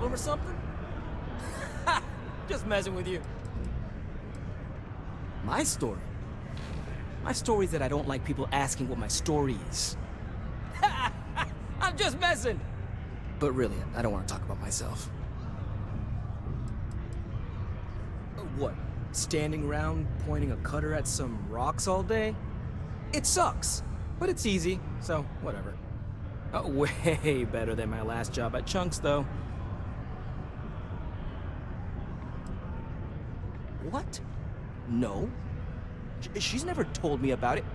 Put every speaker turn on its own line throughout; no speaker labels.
problem or something? Just messing with you. My story? My story is that I don't like people asking what my story is. I'm just messing! But really, I don't want to talk about myself. What? Standing around pointing a cutter at some rocks all day? It sucks, but it's easy, so whatever. Way better than my last job at Chunks, though. What? No. She's never told me about it.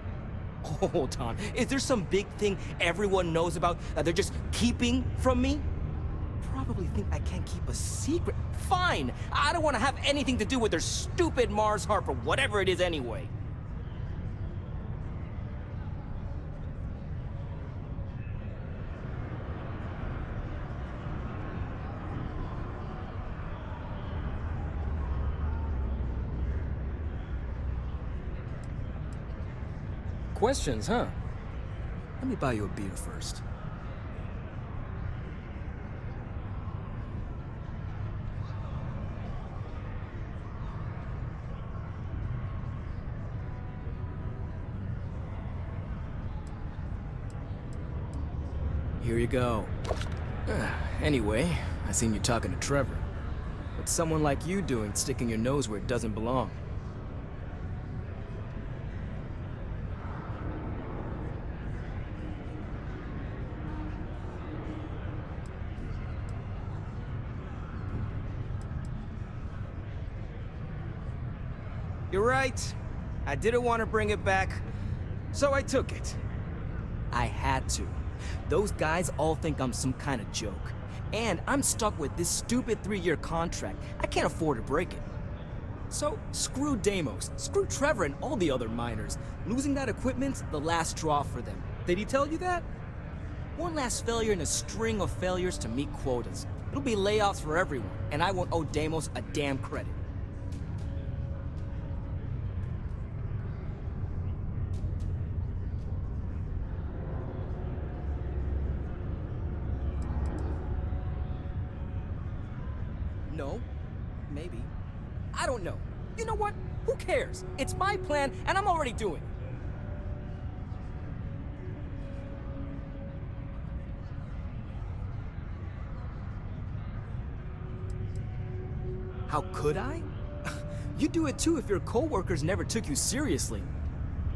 Hold on. Is there some big thing everyone knows about that they're just keeping from me? Probably think I can't keep a secret. Fine. I don't want to have anything to do with their stupid Mars harp or whatever it is anyway. Questions, huh? Let me buy you a beer first. Here you go. Anyway, I seen you talking to Trevor. What's someone like you doing sticking your nose where it doesn't belong? You're right. I didn't want to bring it back, so I took it. I had to. Those guys all think I'm some kind of joke. And I'm stuck with this stupid 3-year contract. I can't afford to break it. So, screw Deimos, screw Trevor and all the other miners. Losing that equipment's the last straw for them. Did he tell you that? One last failure in a string of failures to meet quotas. It'll be layoffs for everyone, and I won't owe Deimos a damn credit. No. Maybe. I don't know. You know what? Who cares? It's my plan, and I'm already doing it. How could I? You'd do it too if your coworkers never took you seriously.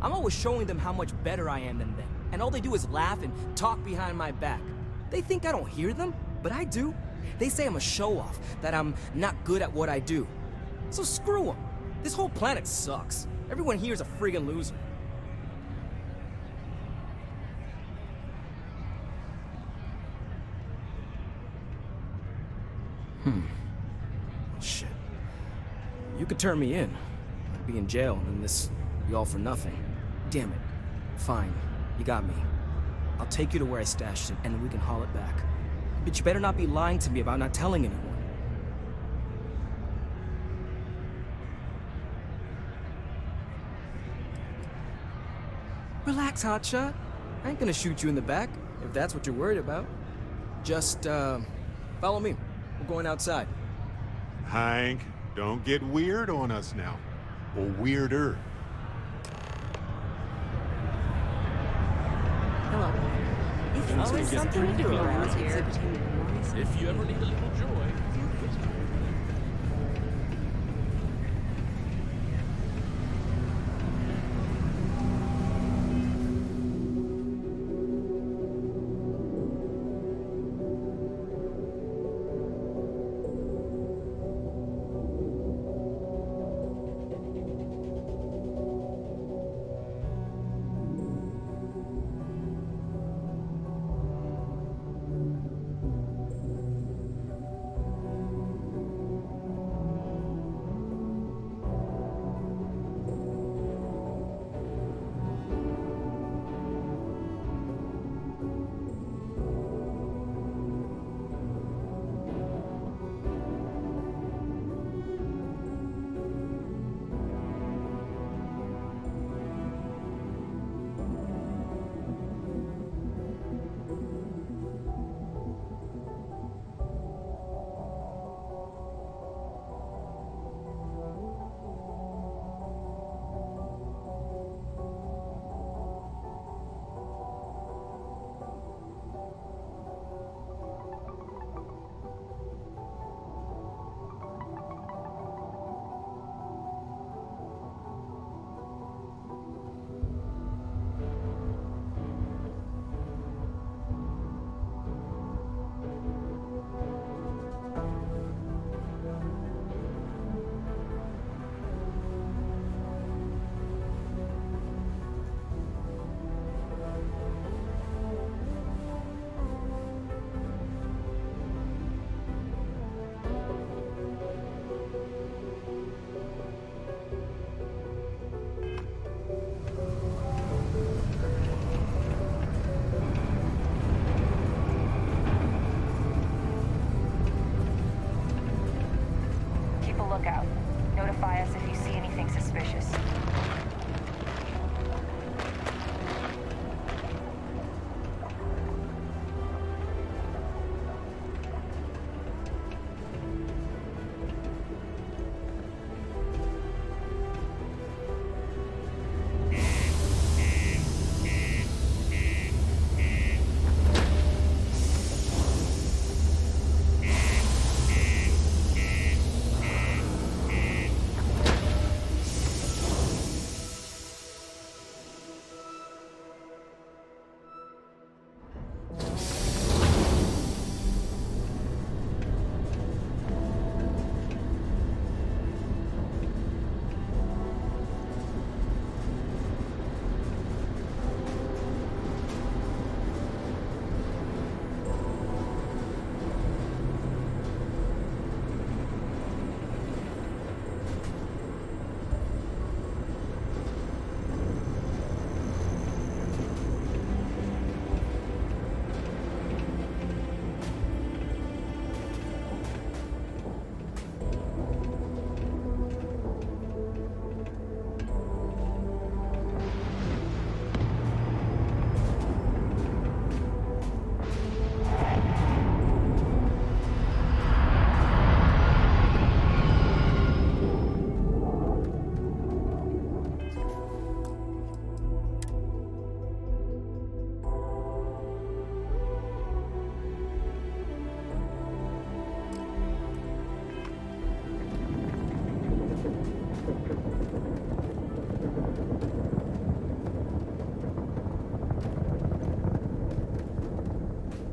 I'm always showing them how much better I am than them, and all they do is laugh and talk behind my back. They think I don't hear them, but I do. They say I'm a show-off, that I'm not good at what I do. So screw them. This whole planet sucks. Everyone here is a friggin' loser. Shit. You could turn me in. I'd be in jail, and then this be all for nothing. Damn it. Fine. You got me. I'll take you to where I stashed it, and then we can haul it back. But you better not be lying to me about not telling anyone. Relax, hotshot. I ain't gonna shoot you in the back, if that's what you're worried about. Just, follow me. We're going outside.
Hank, don't get weird on us now. Or weirder.
Hello. There's always something to do around here.
If you ever need a little joy.
a lookout. Notify us if you see anything suspicious.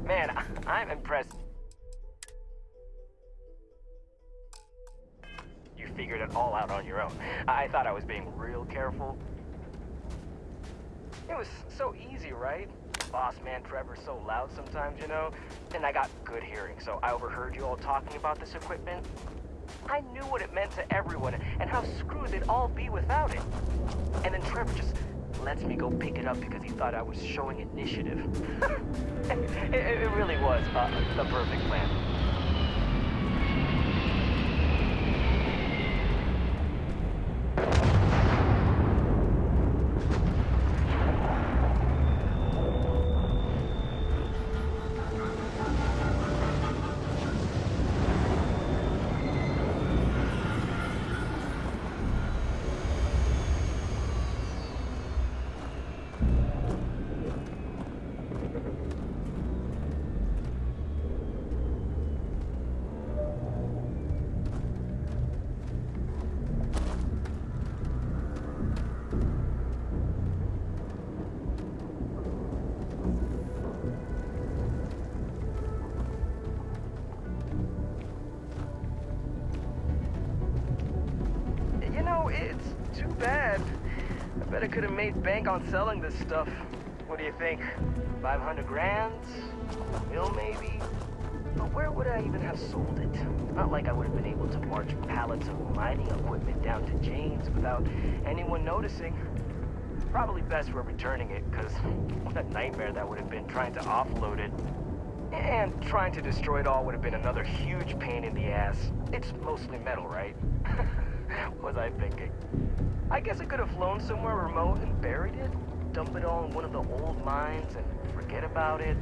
Man, I'm impressed. You figured it all out on your own. I thought I was being real careful. It was so easy, right? Boss man Trevor's so loud sometimes, you know? And I got good hearing, so I overheard you all talking about this equipment. I knew what it meant to everyone and how screwed they'd all be without it. And then Trevor just lets me go pick it up because he thought I was showing initiative. It really was the perfect plan. It's too bad. I bet I could have made bank on selling this stuff. What do you think? 500 grand? A mil maybe? But where would I even have sold it? Not like I would have been able to march pallets of mining equipment down to James without anyone noticing. Probably best we're returning it, because what a nightmare that would have been trying to offload it. And trying to destroy it all would have been another huge pain in the ass. It's mostly metal, right? What was I thinking? I guess I could have flown somewhere remote and buried it, dump it all in one of the old mines and forget about it.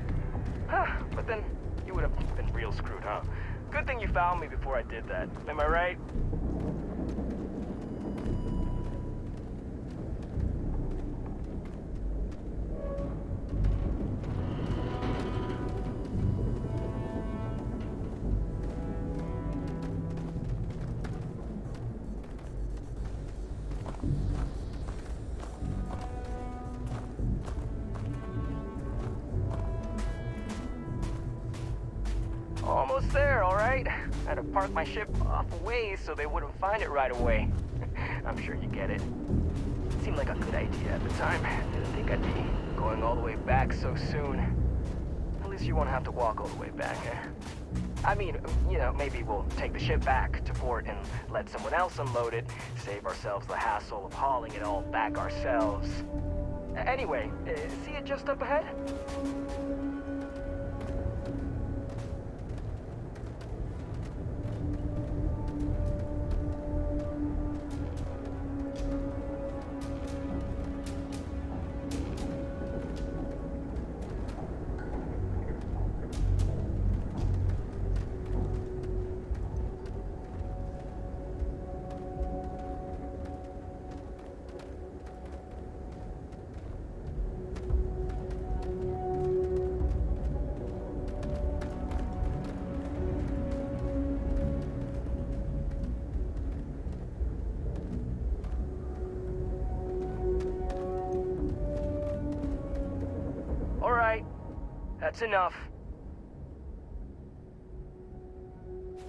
But then you would have been real screwed, huh? Good thing you found me before I did that. Am I right? Almost there, all right? I had to park my ship off a ways so they wouldn't find it right away. I'm sure you get it. Seemed like a good idea at the time. Didn't think I'd be going all the way back so soon. At least you won't have to walk all the way back, eh? I mean, you know, maybe we'll take the ship back to port and let someone else unload it, save ourselves the hassle of hauling it all back ourselves. Anyway, see it just up ahead? That's enough.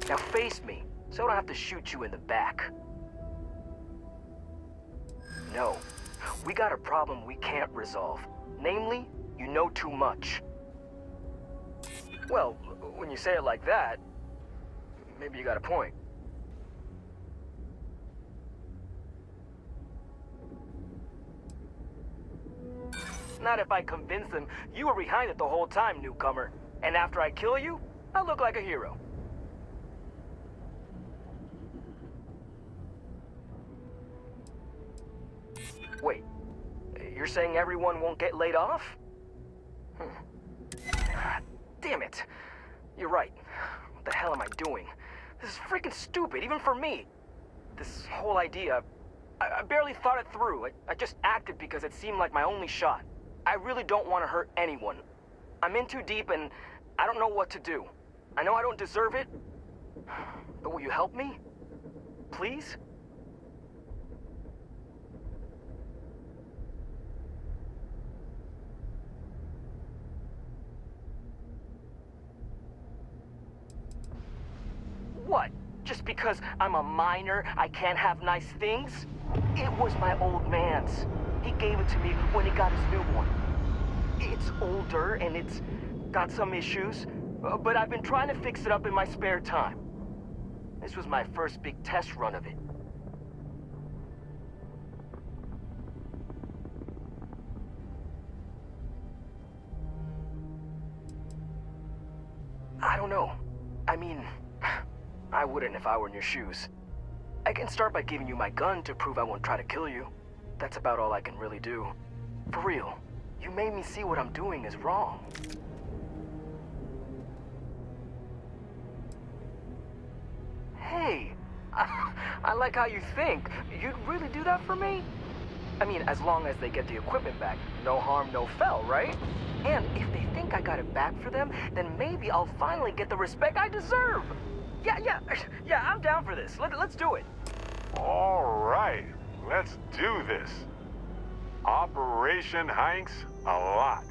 Now face me, so I don't have to shoot you in the back. No, we got a problem we can't resolve. Namely, you know too much. Well, when you say it like that, maybe you got a point. Not if I convince them you were behind it the whole time, newcomer. And after I kill you, I look like a hero. Wait, you're saying everyone won't get laid off? Damn it. You're right. What the hell am I doing? This is freaking stupid, even for me. This whole idea, I barely thought it through. I just acted because it seemed like my only shot. I really don't want to hurt anyone. I'm in too deep and I don't know what to do. I know I don't deserve it, but will you help me? Please? What? Just because I'm a minor, I can't have nice things? It was my old man's. He gave it to me when he got his new one. It's older and it's got some issues, but I've been trying to fix it up in my spare time. This was my first big test run of it. I don't know. I mean, I wouldn't if I were in your shoes. I can start by giving you my gun to prove I won't try to kill you. That's about all I can really do. For real, you made me see what I'm doing is wrong. Hey, I like how you think. You'd really do that for me? I mean, as long as they get the equipment back, no harm, no foul, right? And if they think I got it back for them, then maybe I'll finally get the respect I deserve. Yeah, I'm down for this. Let's do it.
All right, let's do this. Operation Hanks a lot.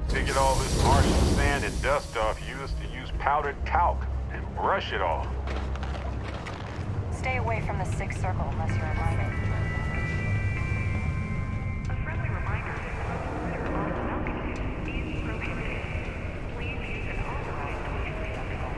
To get all this Martian sand and dust off, you used to use powdered talc and brush it off.
Stay away from the sixth circle unless you're invited.
A friendly reminder that your own balcony is prohibited. Please use an authorized toilet receptacle.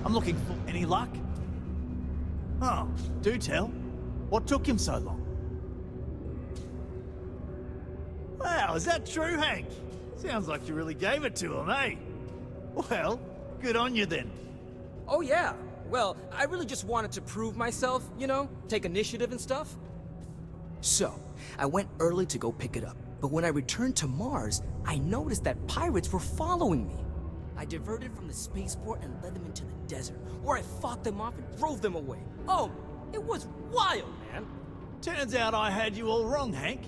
I'm looking for any luck? Oh, do tell. What took him so long? Wow, is that true, Hank? Sounds like you really gave it to him, eh? Well, good on you then.
Oh yeah, well, I really just wanted to prove myself, you know, take initiative and stuff. So, I went early to go pick it up, but when I returned to Mars, I noticed that pirates were following me. I diverted from the spaceport and led them into the desert, where I fought them off and drove them away. Oh, it was wild, man.
Turns out I had you all wrong, Hank.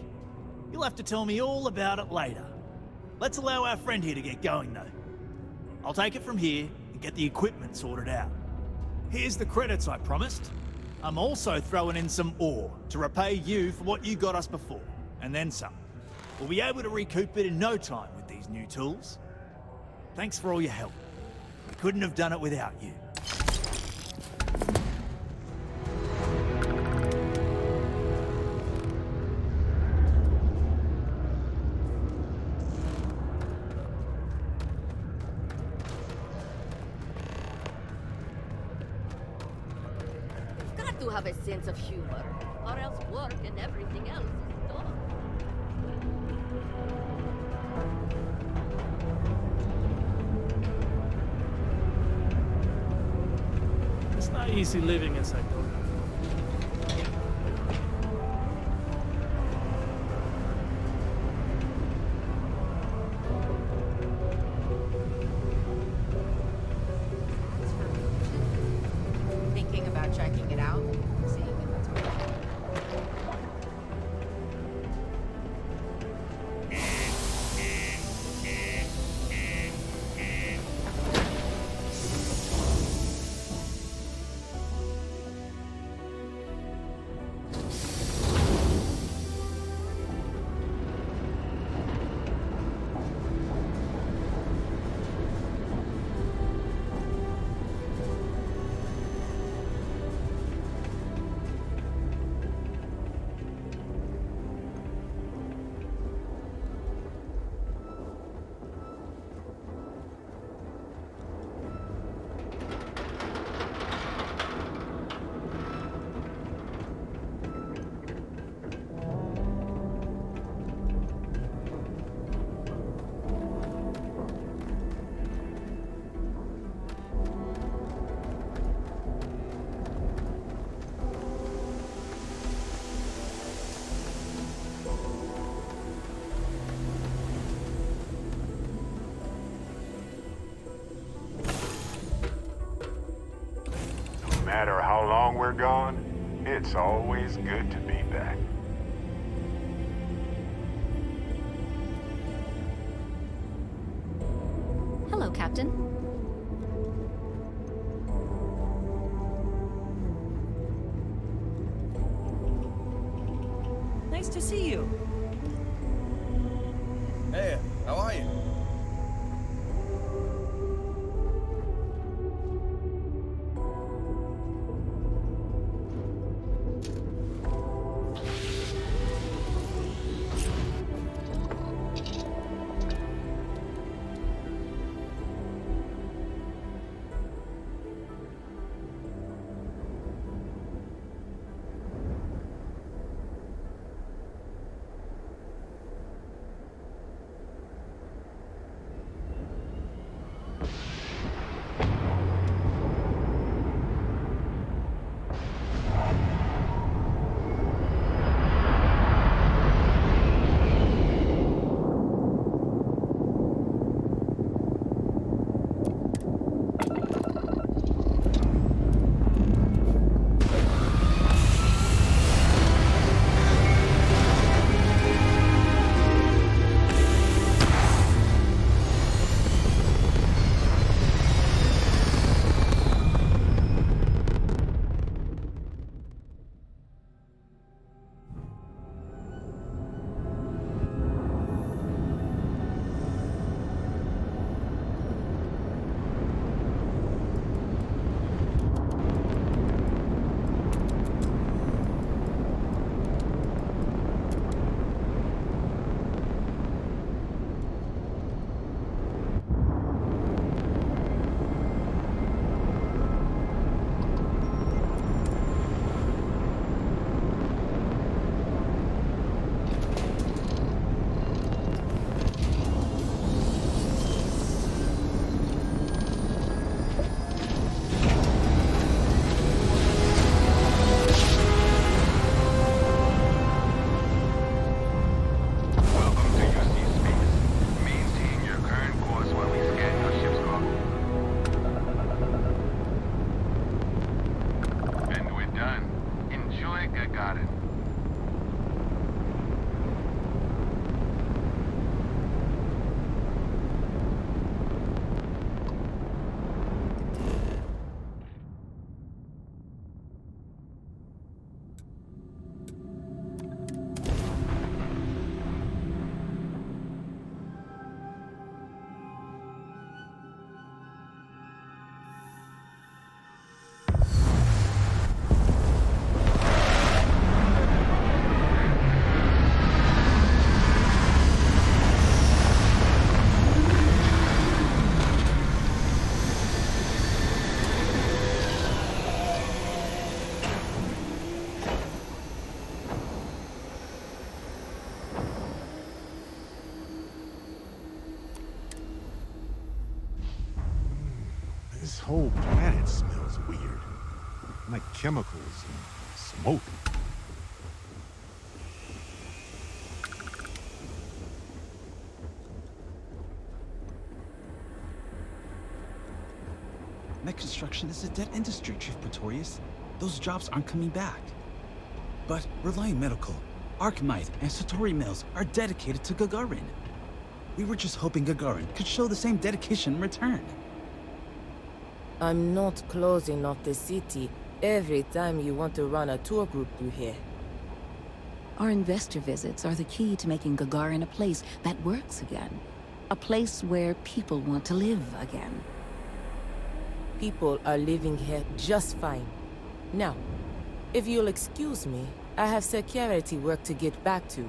You'll have to tell me all about it later. Let's allow our friend here to get going, though. I'll take it from here and get the equipment sorted out. Here's the credits I promised. I'm also throwing in some ore to repay you for what you got us before, and then some. We'll be able to recoup it in no time with these new tools. Thanks for all your help. We couldn't have done it without you.
Got to have a sense of humor, or else work and everything else is done.
It's not easy living in Sector.
Thinking about checking it out, seeing if it's okay.
No matter how long we're gone, it's always good to be back.
Hello, Captain.
Nice to see you.
Hey, how are you?
This whole planet smells weird. Like chemicals and smoke.
Mech construction is a dead industry, Chief Pretorius. Those jobs aren't coming back. But Reliant Medical, Archmite, and Satori Mills are dedicated to Gagarin. We were just hoping Gagarin could show the same dedication in return.
I'm not closing off the city every time you want to run a tour group through here.
Our investor visits are the key to making Gagarin a place that works again. A place where people want to live again.
People are living here just fine. Now, if you'll excuse me, I have security work to get back to.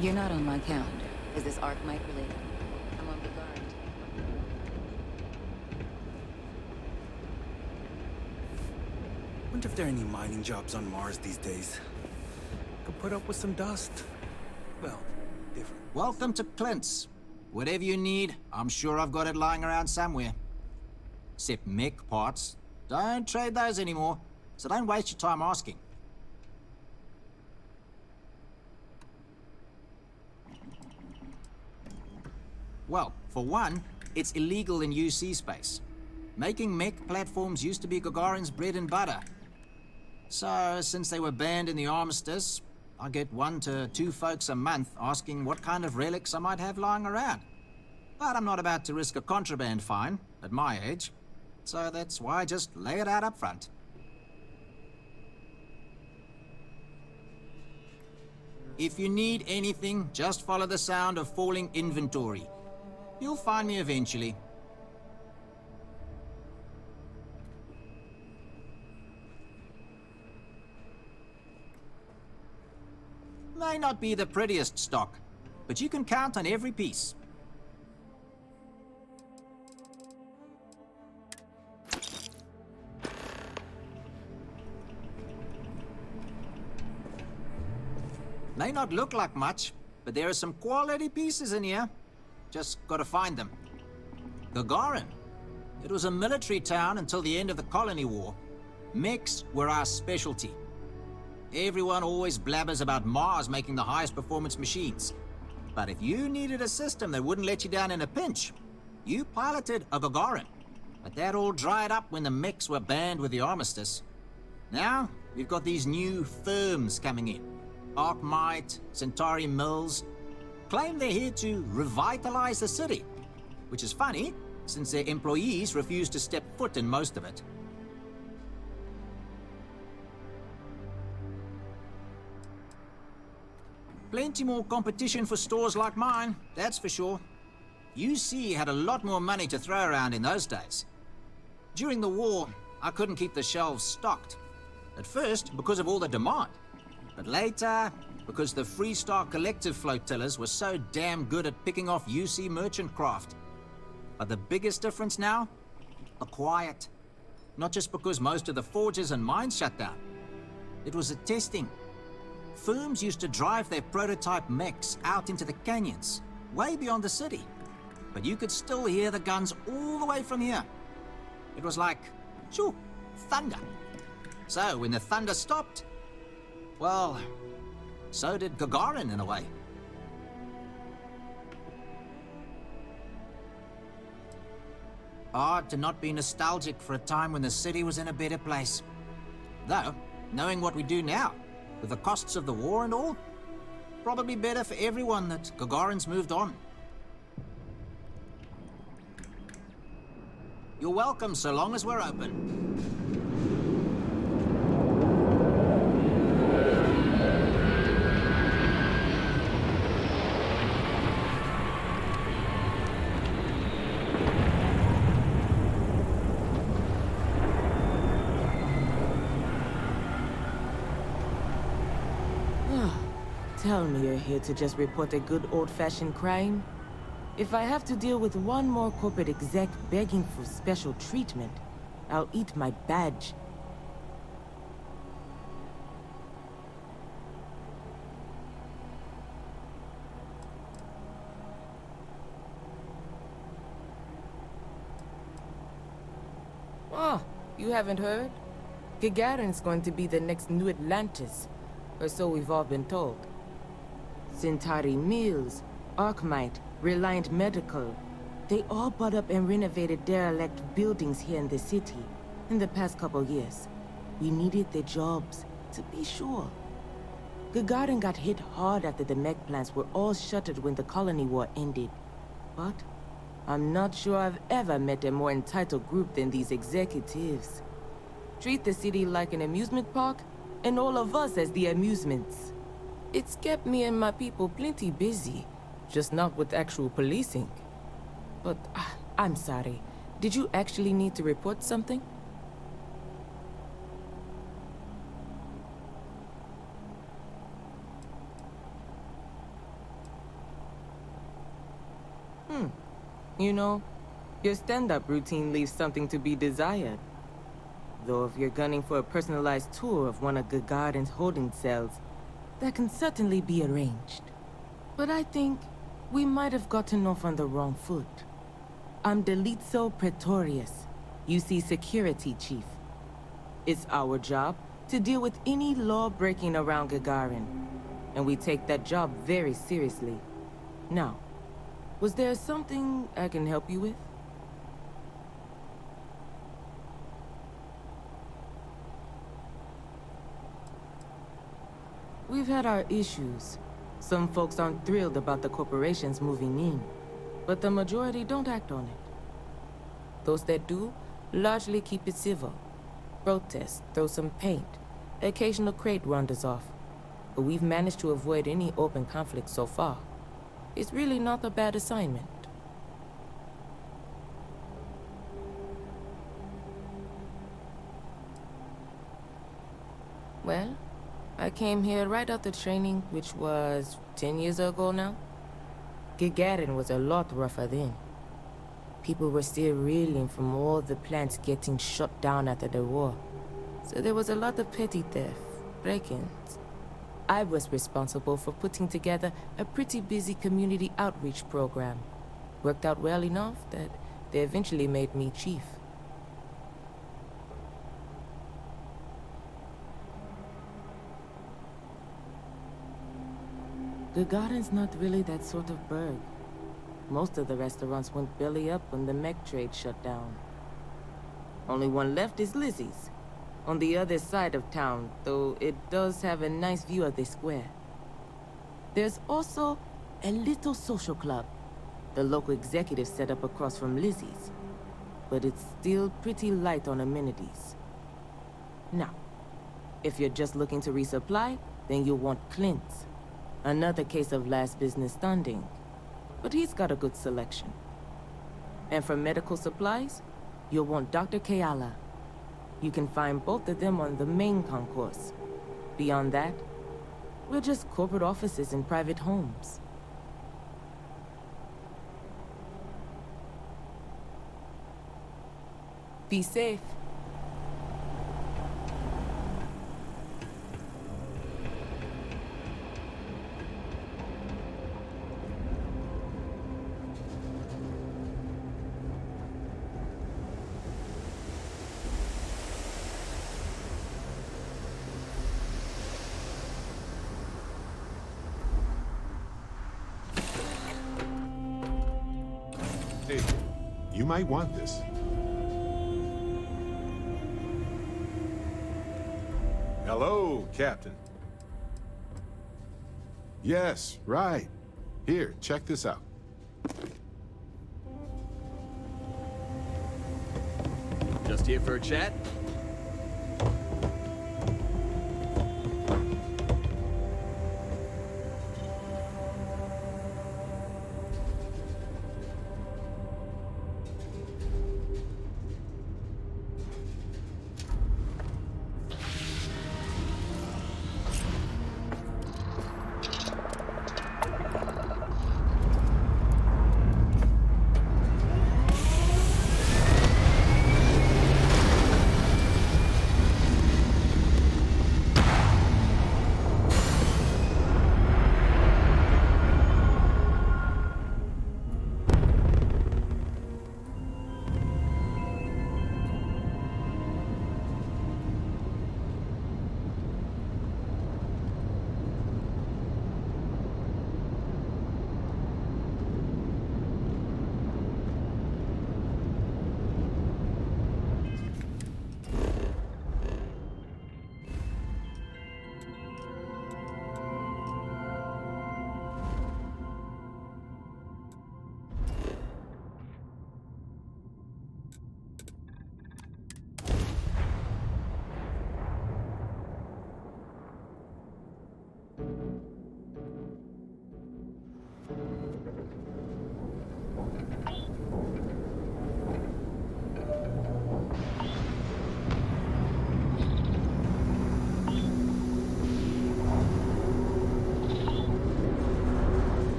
You're not on my calendar. Is this Archmite related? I'm on Gagarin.
Wonder if there are any mining jobs on Mars these days. Could put up with some dust. Well, different.
Welcome to Clint's. Whatever you need, I'm sure I've got it lying around somewhere. Except mech parts. Don't trade those anymore, so don't waste your time asking. Well, for one, it's illegal in UC space. Making mech platforms used to be Gagarin's bread and butter. So, since they were banned in the armistice, I get 1 to 2 folks a month asking what kind of relics I might have lying around. But I'm not about to risk a contraband fine at my age, so that's why I just lay it out up front. If you need anything, just follow the sound of falling inventory. You'll find me eventually. May not be the prettiest stock, but you can count on every piece. May not look like much, but there are some quality pieces in here. Just gotta find them. Gagarin. It was a military town until the end of the Colony War. Mechs were our specialty. Everyone always blabbers about Mars making the highest performance machines. But if you needed a system that wouldn't let you down in a pinch, you piloted a Gagarin. But that all dried up when the mechs were banned with the armistice. Now, we've got these new firms coming in. Archmite, Centauri Mills. Claim they're here to revitalize the city. Which is funny, since their employees refuse to step foot in most of it. Plenty more competition for stores like mine, that's for sure. UC had a lot more money to throw around in those days. During the war, I couldn't keep the shelves stocked. At first, because of all the demand. But later, because the Freestar Collective flotillas were so damn good at picking off UC merchant craft. But the biggest difference now? The quiet. Not just because most of the forges and mines shut down. It was the testing. Firms used to drive their prototype mechs out into the canyons, way beyond the city. But you could still hear the guns all the way from here. It was like, shoo, thunder. So when the thunder stopped, well, so did Gagarin in a way. Hard to not be nostalgic for a time when the city was in a better place. Though, knowing what we do now, with the costs of the war and all, probably better for everyone that Gagarin's moved on. You're welcome so long as we're open.
Tell me you're here to just report a good old-fashioned crime? If I have to deal with one more corporate exec begging for special treatment, I'll eat my badge. You haven't heard? Gagarin's going to be the next New Atlantis, or so we've all been told. Centauri Mills, Arcmite, Reliant Medical, they all bought up and renovated derelict buildings here in the city in the past couple years. We needed the jobs, to be sure. Gagarin got hit hard after the mech plants were all shuttered when the colony war ended. But I'm not sure I've ever met a more entitled group than these executives. Treat the city like an amusement park, and all of us as the amusements. It's kept me and my people plenty busy, just not with actual policing. But I'm sorry. Did you actually need to report something? You know, your stand-up routine leaves something to be desired. Though if you're gunning for a personalized tour of one of Gagarin's holding cells, that can certainly be arranged. But I think we might have gotten off on the wrong foot. I'm Delitzo Pretorius, UC Security Chief. It's our job to deal with any law breaking around Gagarin, and we take that job very seriously. Now, was there something I can help you with? We've had our issues. Some folks aren't thrilled about the corporations moving in, but the majority don't act on it. Those that do largely keep it civil. Protest, throw some paint, occasional crate wanders off. But we've managed to avoid any open conflict so far. It's really not a bad assignment. Well, I came here right after training, which was 10 years ago now. Gagarin was a lot rougher then. People were still reeling from all the plants getting shut down after the war. So there was a lot of petty theft, break-ins. I was responsible for putting together a pretty busy community outreach program. Worked out well enough that they eventually made me chief. Gagarin's not really that sort of burg. Most of the restaurants went belly up when the mech trade shut down. Only one left is Lizzie's, on the other side of town, though it does have a nice view of the square. There's also a little social club the local executives set up across from Lizzie's, but it's still pretty light on amenities. Now, if you're just looking to resupply, then you'll want Clint's. Another case of last business standing, but he's got a good selection. And for medical supplies, you'll want Dr. Keala. You can find both of them on the main concourse. Beyond that, we're just corporate offices and private homes. Be safe.
Hey, you might want this. Hello, Captain. Yes, right. Here, check this out.
Just here for a chat?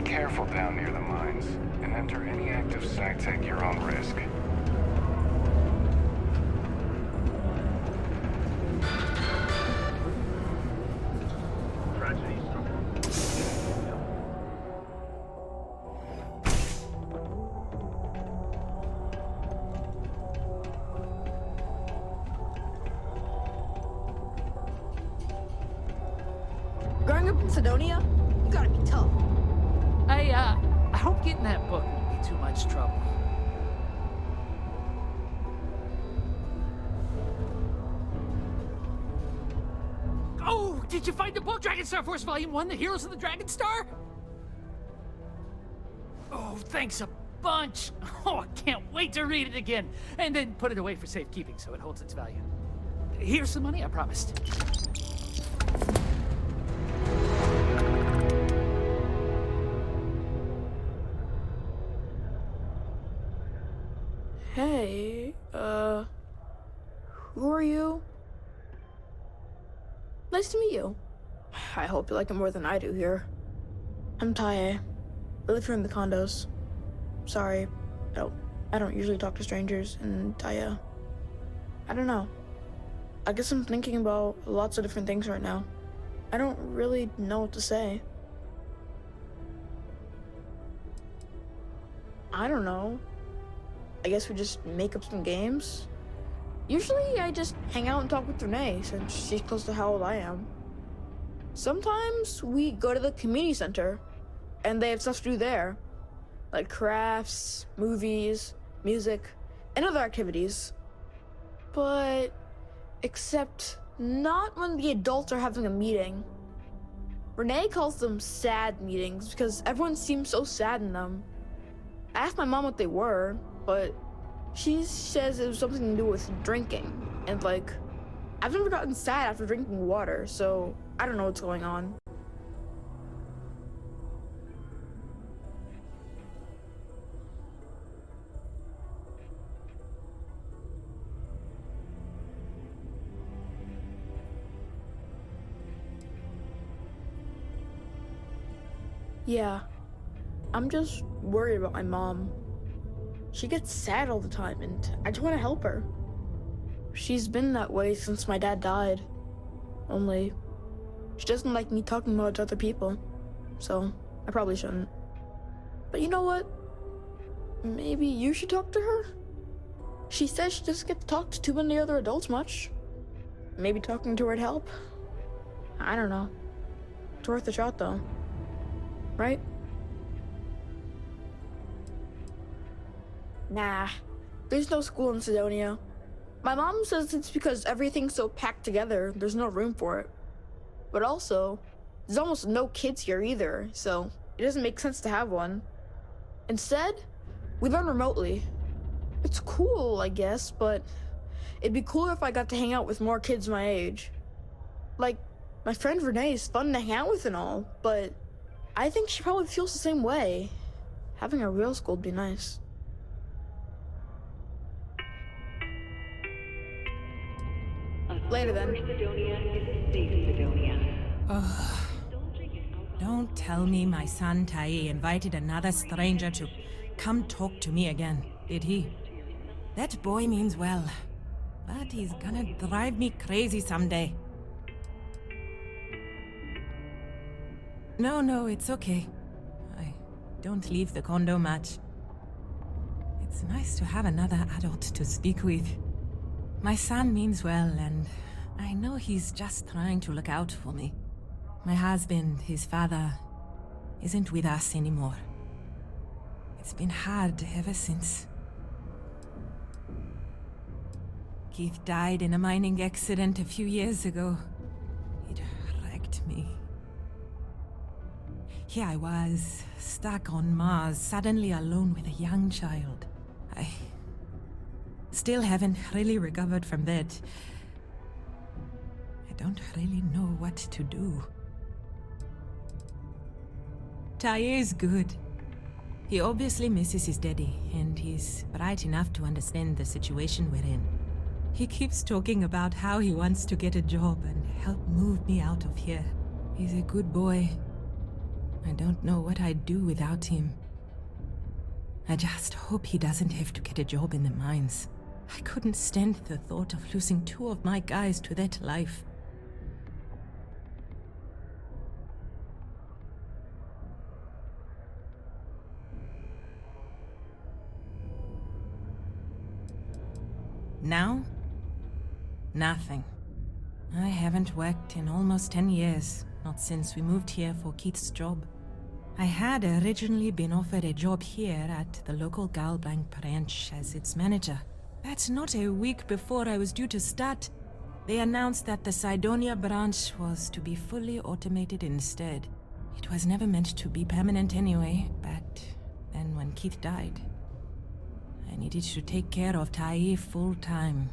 careful down near the mines, and enter any active sites at your own risk.
Growing up in Sidonia, you gotta be tough.
I hope getting that book won't be too much trouble. Oh, did you find the book, Dragon Star Force Volume 1, The Heroes of the Dragon Star? Oh, thanks a bunch. Oh, I can't wait to read it again. And then put it away for safekeeping so it holds its value. Here's some money I promised.
Hey, who are you? Nice to meet you. I hope you like it more than I do here. I'm Taye. I live here in the condos. Sorry, I don't usually talk to strangers, and I don't know. I guess I'm thinking about lots of different things right now. I don't really know what to say. I don't know. I guess we just make up some games. Usually I just hang out and talk with Renee since she's close to how old I am. Sometimes we go to the community center and they have stuff to do there. Like crafts, movies, music, and other activities. But except not when the adults are having a meeting. Renee calls them sad meetings because everyone seems so sad in them. I asked my mom what they were, but she says it was something to do with drinking. And like, I've never gotten sad after drinking water, so I don't know what's going on. Yeah, I'm just worried about my mom. She gets sad all the time, and I just want to help her. She's been that way since my dad died. Only, she doesn't like me talking about it to other people, so I probably shouldn't. But you know what? Maybe you should talk to her? She says she doesn't get to talk to too many other adults much. Maybe talking to her'd help. I don't know. It's worth a shot, though. Right? Nah, there's no school in Sidonia. My mom says it's because everything's so packed together, there's no room for it. But also, there's almost no kids here either, so it doesn't make sense to have one. Instead, we learn remotely. It's cool, I guess, but it'd be cooler if I got to hang out with more kids my age. Like, my friend Renee is fun to hang out with and all, but I think she probably feels the same way. Having a real school would be nice. Later then.
Ugh. Don't tell me my son Taye invited another stranger to come talk to me again, did he? That boy means well, but he's gonna drive me crazy someday. No, it's okay. I don't leave the condo much. It's nice to have another adult to speak with. My son means well, and I know he's just trying to look out for me. My husband, his father, isn't with us anymore. It's been hard ever since. Keith died in a mining accident a few years ago. It wrecked me. Here I was, stuck on Mars, suddenly alone with a young child. I still haven't really recovered from that. I don't really know what to do. Taye is good. He obviously misses his daddy, and he's bright enough to understand the situation we're in. He keeps talking about how he wants to get a job and help move me out of here. He's a good boy. I don't know what I'd do without him. I just hope he doesn't have to get a job in the mines. I couldn't stand the thought of losing 2 of my guys to that life. Now? Nothing. I haven't worked in almost 10 years, not since we moved here for Keith's job. I had originally been offered a job here at the local Galblanc branch as its manager. That's not a week before I was due to start. They announced that the Cydonia branch was to be fully automated instead. It was never meant to be permanent anyway, but then when Keith died, I needed to take care of Tai full time.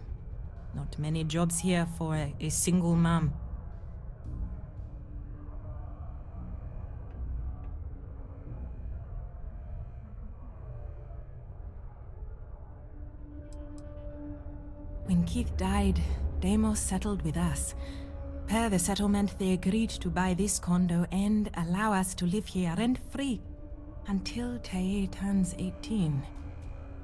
Not many jobs here for a single mom. When Keith died, Deimos settled with us. Per the settlement, they agreed to buy this condo and allow us to live here rent-free until Tae turns 18.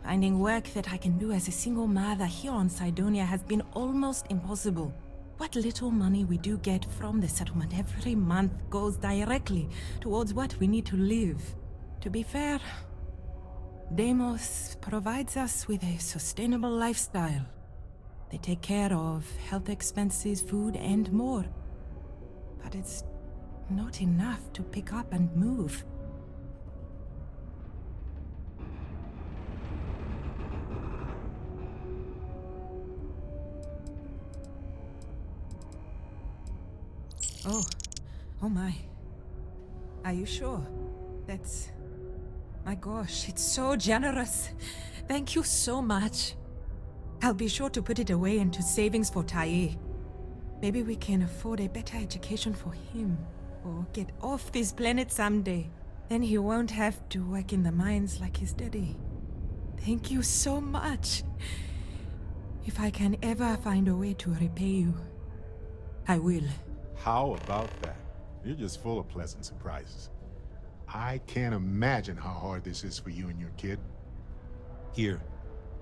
Finding work that I can do as a single mother here on Cydonia has been almost impossible. What little money we do get from the settlement every month goes directly towards what we need to live. To be fair, Deimos provides us with a sustainable lifestyle. They take care of health expenses, food, and more. But it's not enough to pick up and move. Oh my. Are you sure? That's... My gosh, it's so generous. Thank you so much. I'll be sure to put it away into savings for Tai. Maybe we can afford a better education for him, or get off this planet someday. Then he won't have to work in the mines like his daddy. Thank you so much. If I can ever find a way to repay you, I will.
How about that? You're just full of pleasant surprises. I can't imagine how hard this is for you and your kid. Here,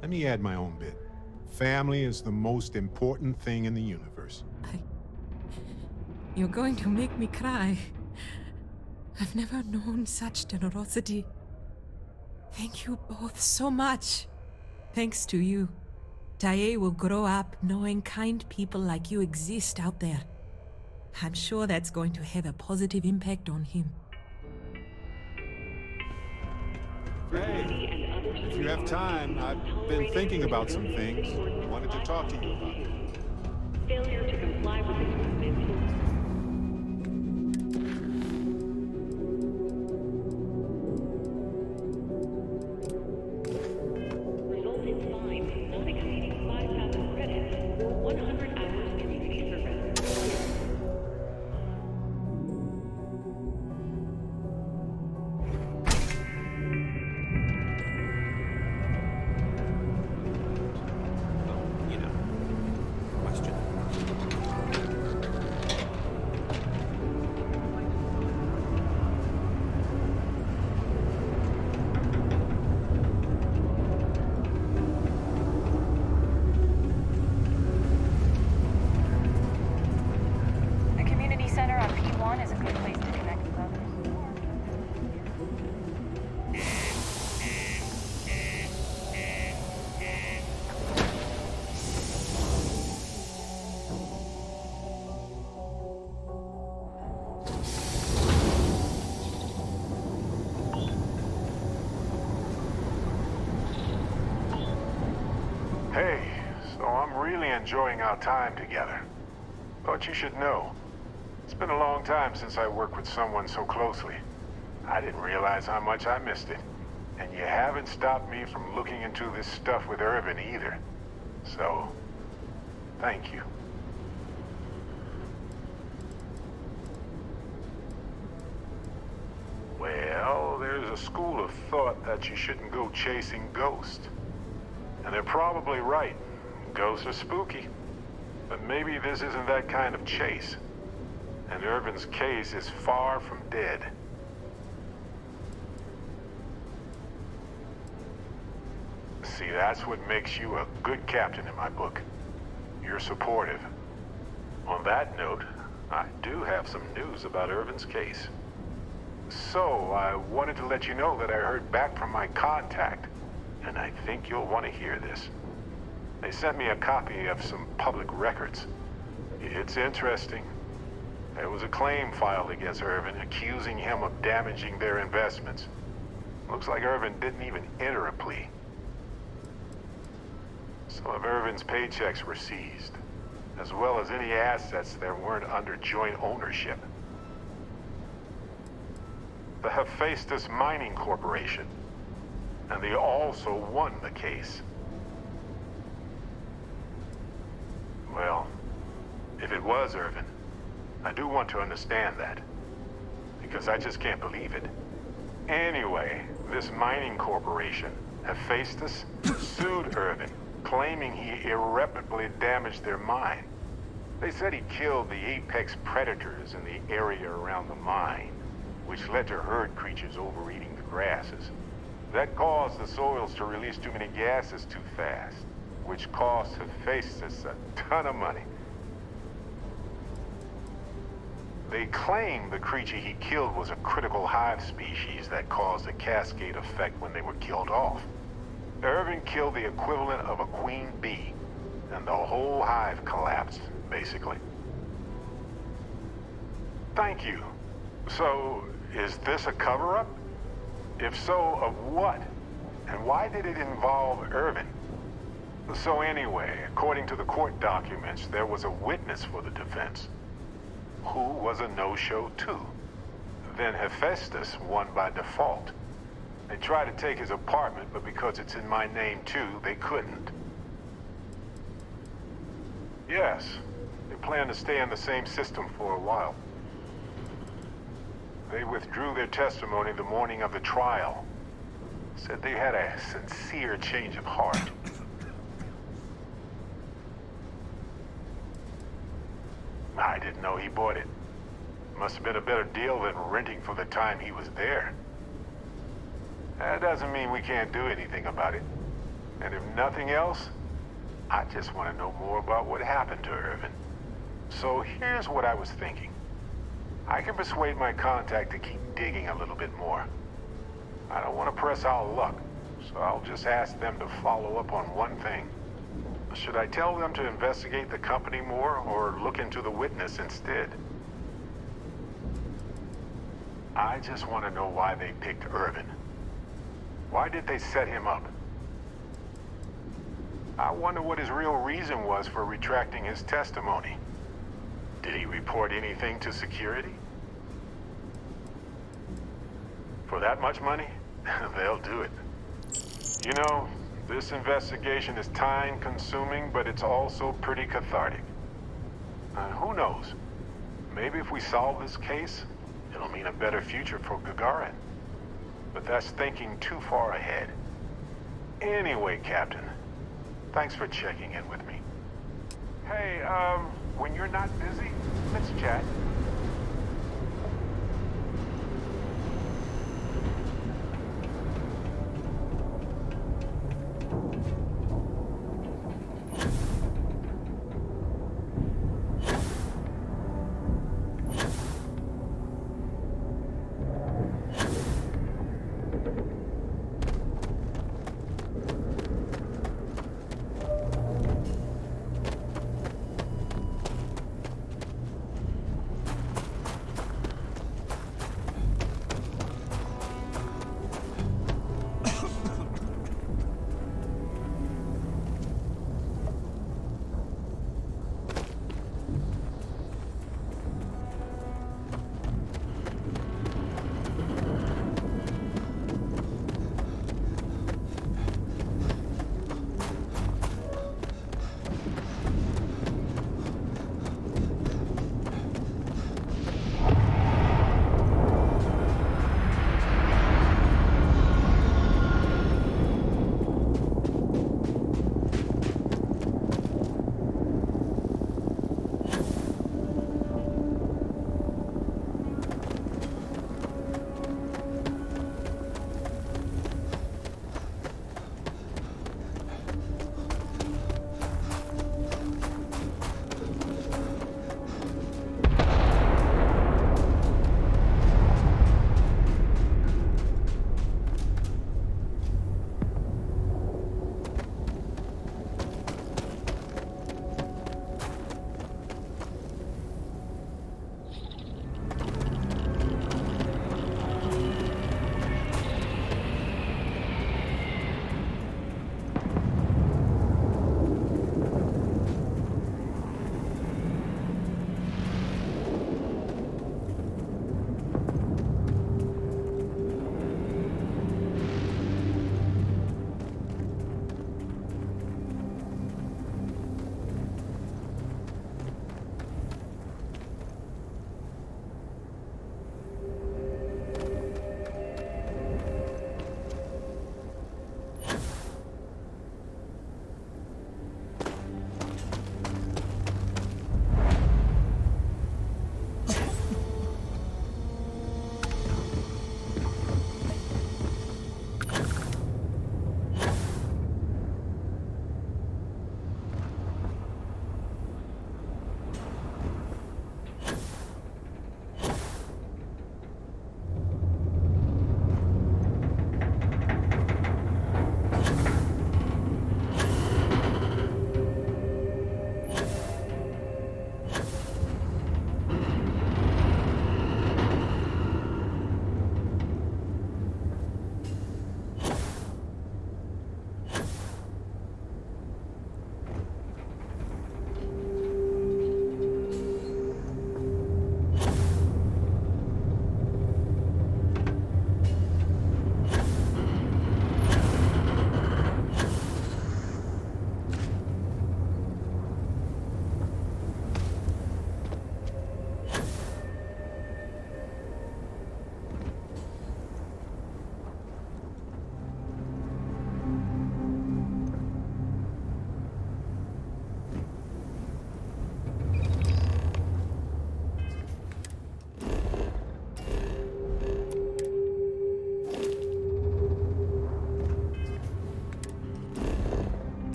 let me add my own bit. Family is the most important thing in the universe.
You're going to make me cry. I've never known such generosity. Thank you both so much. Thanks to you, Tae will grow up knowing kind people like you exist out there. I'm sure that's going to have a positive impact on him.
Hey, if you have time, I've been thinking about some things. Wanted to talk to you about it.
Failure to comply with equipment result in fine not exceeding 5,000 credits or 100 hours community service.
The community center on P1 is a good place to connect with others.
Hey, so I'm really enjoying our time together. Thought you should know. It's been a long time since I worked with someone so closely. I didn't realize how much I missed it. And you haven't stopped me from looking into this stuff with Irvin either. So, thank you. Well, there's a school of thought that you shouldn't go chasing ghosts. And they're probably right. Ghosts are spooky. But maybe this isn't that kind of chase. And Irvin's case is far from dead. See, that's what makes you a good captain in my book. You're supportive. On that note, I do have some news about Irvin's case. So, I wanted to let you know that I heard back from my contact, and I think you'll want to hear this. They sent me a copy of some public records. It's interesting. There was a claim filed against Irvin, accusing him of damaging their investments. Looks like Irvin didn't even enter a plea. Some of Irvin's paychecks were seized, as well as any assets that weren't under joint ownership. The Hephaestus Mining Corporation, and they also won the case. Well, if it was Irvin, I do want to understand that, because I just can't believe it. Anyway, this mining corporation, Hephaestus, sued Irvin, claiming he irreparably damaged their mine. They said he killed the apex predators in the area around the mine, which led to herd creatures overeating the grasses. That caused the soils to release too many gases too fast, which cost Hephaestus a ton of money. They claim the creature he killed was a critical hive species that caused a cascade effect when they were killed off. Irvin killed the equivalent of a queen bee, and the whole hive collapsed, basically. Thank you. So, is this a cover-up? If so, of what? And why did it involve Irvin? So anyway, according to the court documents, there was a witness for the defense, who was a no-show too. Then Hephaestus won by default. They tried to take his apartment, but because it's in my name too, they couldn't. Yes, they plan to stay in the same system for a while. They withdrew their testimony the morning of the trial. Said they had a sincere change of heart. I didn't know he bought it. Must have been a better deal than renting for the time he was there. That doesn't mean we can't do anything about it. And if nothing else, I just want to know more about what happened to Irvin. So here's what I was thinking. I can persuade my contact to keep digging a little bit more. I don't want to press our luck, so I'll just ask them to follow up on one thing. Should I tell them to investigate the company more, or look into the witness instead? I just want to know why they picked Irvin. Why did they set him up? I wonder what his real reason was for retracting his testimony. Did he report anything to security? For that much money? They'll do it. You know, this investigation is time-consuming, but it's also pretty cathartic. Who knows? Maybe if we solve this case, it'll mean a better future for Gagarin. But that's thinking too far ahead. Anyway, Captain, thanks for checking in with me. Hey, when you're not busy, let's chat.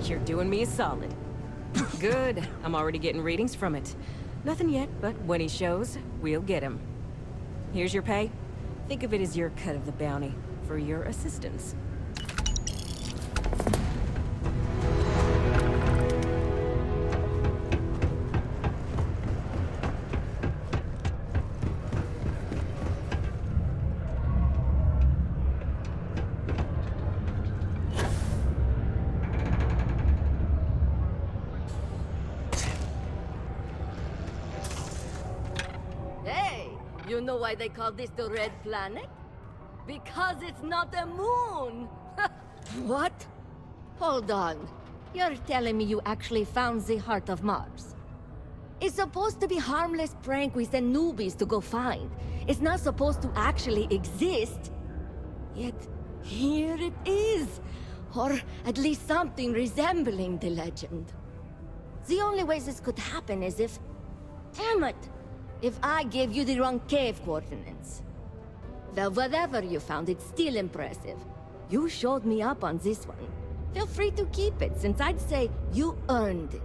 You're doing me a solid. Good. I'm already getting readings from it. Nothing yet, but when he shows, we'll get him. Here's your pay. Think of it as your cut of the bounty for your assistance.
Hey, you know why they call this the Red Planet? Because it's not a moon! What? Hold on. You're telling me you actually found the heart of Mars? It's supposed to be harmless prank we send newbies to go find. It's not supposed to actually exist. Yet, here it is. Or at least something resembling the legend. The only way this could happen is if... Damn it! If I gave you the wrong cave coordinates. Well, whatever you found, it's still impressive. You showed me up on this one. Feel free to keep it, since I'd say you earned it.